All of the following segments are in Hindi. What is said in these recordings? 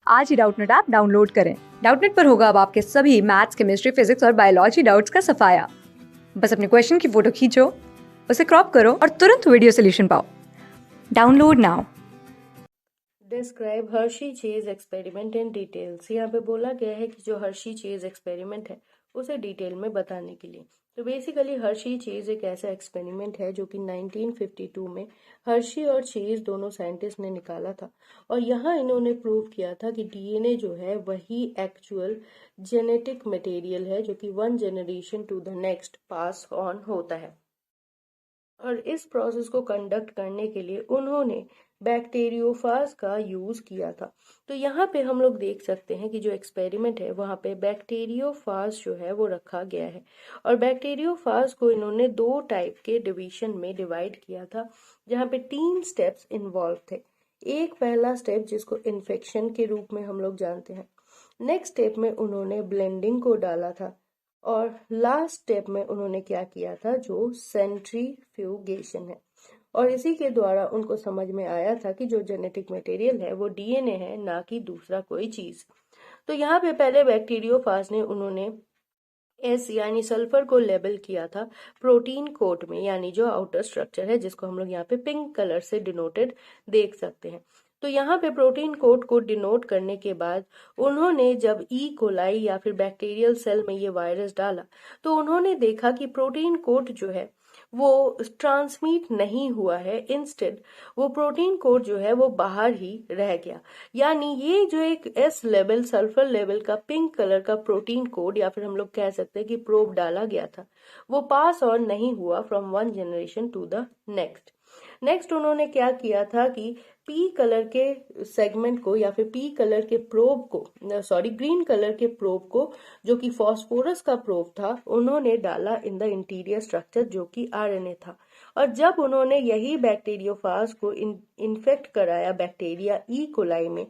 आज ही डाउटनेट ऐप डाउनलोड करें। डाउटनेट पर होगा अब आपके सभी मैथ्स, केमिस्ट्री, फिजिक्स और बायोलॉजी डाउट्स का सफाया। बस अपने क्वेश्चन की फोटो खींचो, उसे क्रॉप करो और तुरंत वीडियो सोल्यूशन पाओ। Download now. Describe Hershey chase experiment in details. यहाँ पे बोला गया है कि जो हर्शी चेज एक्सपेरिमेंट है उसे डिटेल में बताने के लिए। तो बेसिकली हर्शी चेज एक ऐसा एक्सपेरिमेंट है जो कि 1952 में हर्शी और चेज दोनों साइंटिस्ट ने निकाला था। और यहाँ इन्होंने प्रूव किया था कि डीएनए जो है वही एक्चुअल जेनेटिक मटेरियल है जो कि one generation to the next pass on होता है। और इस प्रोसेस को कंडक्ट करने के लिए उन्होंने बैक्टीरियोफाज का यूज किया था। तो यहाँ पे हम लोग देख सकते हैं कि जो एक्सपेरिमेंट है वहाँ पे बैक्टीरियोफाज जो है वो रखा गया है। और बैक्टीरियोफाज को इन्होंने दो टाइप के डिवीजन में डिवाइड किया था, जहाँ पे 3 स्टेप्स इन्वॉल्व थे। एक पहला स्टेप जिसको इन्फेक्शन के रूप में हम लोग जानते हैं। नेक्स्ट स्टेप में उन्होंने ब्लेंडिंग को डाला था। और लास्ट स्टेप में उन्होंने क्या किया था, जो सेंट्रीफ्यूगेशन है। और इसी के द्वारा उनको समझ में आया था कि जो जेनेटिक मटेरियल है वो डीएनए है, ना कि दूसरा कोई चीज। तो यहाँ पे पहले बैक्टीरियोफाज ने उन्होंने एस यानी सल्फर को लेबल किया था प्रोटीन कोट में, यानी जो आउटर स्ट्रक्चर है जिसको हम लोग यहाँ पे पिंक कलर से डिनोटेड देख सकते हैं। तो यहाँ पे प्रोटीन कोड को डिनोट करने के बाद उन्होंने जब ई कोलाई या फिर बैक्टीरियल सेल में ये वायरस डाला तो उन्होंने देखा कि प्रोटीन कोड जो है वो ट्रांसमिट नहीं हुआ है। इंस्टेड वो प्रोटीन कोड जो है वो बाहर ही रह गया। यानी ये जो एक एस लेवल सल्फर लेवल का पिंक कलर का प्रोटीन कोड या फिर हम लोग कह सकते हैं कि प्रोब डाला गया था, वो पास ऑन नहीं हुआ from one generation to the next उन्होंने क्या किया था कि पी कलर के सेगमेंट को या फिर पी कलर के प्रोब को, ग्रीन कलर के प्रोब को जो कि फॉस्फोरस का प्रोब था, उन्होंने डाला इन द इंटीरियर स्ट्रक्चर जो कि आरएनए था। और जब उन्होंने यही बैक्टीरियोफाज को इन्फेक्ट कराया बैक्टीरिया ई कोलाई में,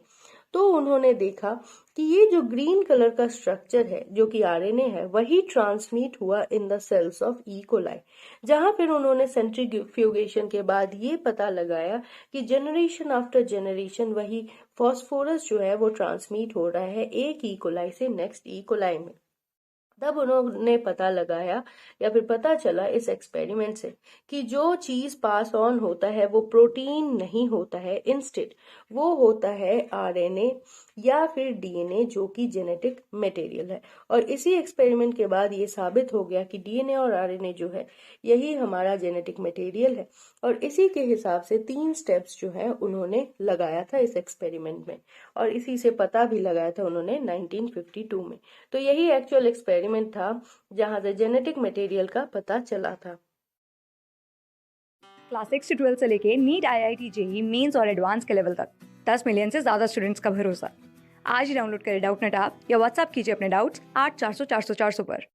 तो उन्होंने देखा कि ये जो ग्रीन कलर का स्ट्रक्चर है जो कि आरएनए है वही ट्रांसमिट हुआ in the cells of E coli. जहां फिर उन्होंने सेंट्रीफ्यूगेशन के बाद ये पता लगाया कि जनरेशन आफ्टर जनरेशन वही फॉस्फोरस जो है वो ट्रांसमिट हो रहा है एक ई कोलाई से नेक्स्ट ई कोलाई में। तब उन्होंने पता लगाया या फिर पता चला इस एक्सपेरिमेंट से कि जो चीज पास ऑन होता है वो प्रोटीन नहीं होता है, इंस्टेड वो होता है आरएनए या फिर डीएनए जो कि जेनेटिक मटेरियल है। और इसी एक्सपेरिमेंट के बाद ये साबित हो गया कि डीएनए और आरएनए जो है यही हमारा जेनेटिक मटेरियल है। और इसी के हिसाब से 3 स्टेप्स जो है उन्होंने लगाया था इस एक्सपेरिमेंट में, और इसी से पता भी लगाया था उन्होंने 1952 में। तो यही एक्चुअल एक्सपेरिमेंट था जहां से जेनेटिक मटेरियल का पता चला था। क्लास 6 से 12 से लेके नीट, आईआईटी, जेईई मेंस और एडवांस के लेवल तक 10 मिलियन से ज्यादा स्टूडेंट्स का भरोसा। आज ही डाउनलोड करें डाउटनेट ऐप या व्हाट्सएप कीजिए अपने डाउट्स 8400 400 400 पर।